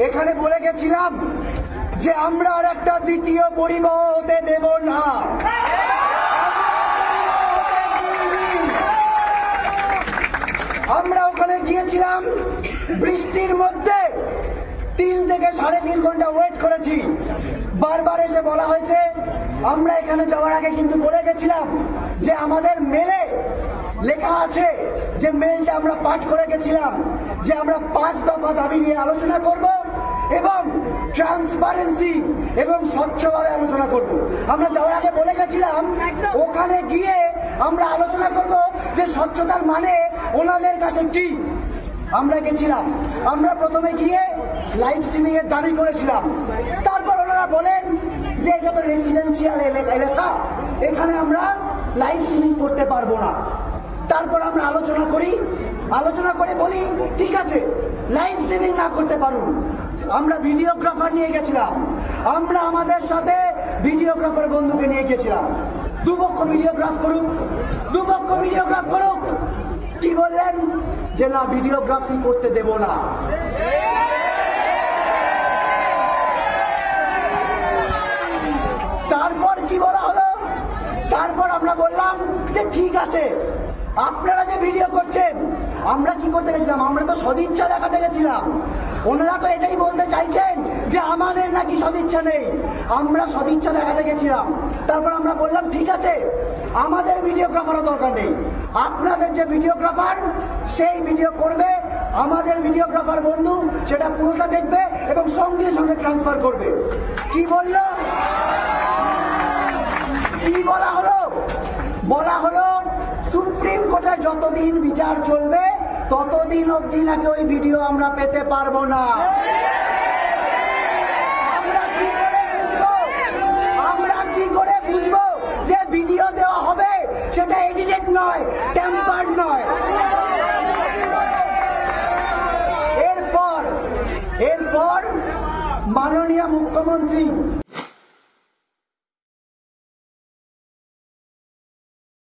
এখানে বলে গেছিলাম যে আমরা আর একটা দ্বিতীয় পরিবাহ হতে দেব না। আমরা ওখানে গিয়েছিলাম বৃষ্টির মধ্যে 3 থেকে 3.5 ঘন্টা ওয়েট করেছি। বারবার এসে বলা হয়েছে, আমরা এখানে যাওয়ার আগে কিন্তু বলে গেছিলাম যে আমাদের মেলে লেখা আছে, যে মেলটা আমরা পাঠ করে গেছিলাম যে আমরা 5 দফা দাবি নিয়ে আলোচনা করব এবং ট্রান্সপারেন্সি এবং স্বচ্ছভাবে আলোচনা করব। আমরা যাওয়ার আগে বলে গেছিলাম ওখানে গিয়ে আমরা আলোচনা করব যে স্বচ্ছতার মানে ওনাদের কাছে কি। আমরা গেছিলাম, আমরা প্রথমে গিয়ে লাইভ স্ট্রিমিং এর দাবি করেছিলাম। তারপর ওনারা বলেন যে এটা তো রেসিডেন্সিয়াল এলাকা, এখানে আমরা লাইভ স্ট্রিমিং করতে পারবো না। তারপর আমরা আলোচনা করে বলি ঠিক আছে লাইভ স্ট্রিমিং না করতে পারুন। আমরা ভিডিওগ্রাফার নিয়ে গেছিলাম, আমরা আমাদের সাথে ভিডিওগ্রাফার বন্ধুকে নিয়ে গেছিলাম, দুপক্ষ ভিডিওগ্রাফ করুক। কি বললেন যে না, ভিডিওগ্রাফি করতে দেব না। তারপর কি বলা হলো, তারপর আমরা বললাম যে ঠিক আছে আপনারা যে ভিডিও করছেন, আমরা কি করতে গেছিলাম, আমরা তো সদিচ্ছা দেখাতে গেছিলাম। ওনারা তো এটাই বলতে চাইছেন যে আমাদের নাকি সদিচ্ছা নেই, আমরা সদিচ্ছা দেখাতে গেছিলাম। তারপর আমরা বললাম ঠিক আছে আমাদের ভিডিওগ্রাফারও দরকার নেই, আপনাদের যে ভিডিওগ্রাফার সেই ভিডিও করবে, আমাদের ভিডিওগ্রাফার বন্ধু সেটা পুরোটা দেখবে এবং সঙ্গে সঙ্গে ট্রান্সফার করবে। কি বললো, কি বলা হলো সুপ্রিম কোর্টে যতদিন বিচার চলবে ততদিন অবধি নাকি ওই ভিডিও আমরা পেতে পারবো না। আমরা কি করে বুঝবো যে ভিডিও দেওয়া হবে সেটা এডিটেড নয়, টেম্পার্ড নয়। এরপর মাননীয় মুখ্যমন্ত্রী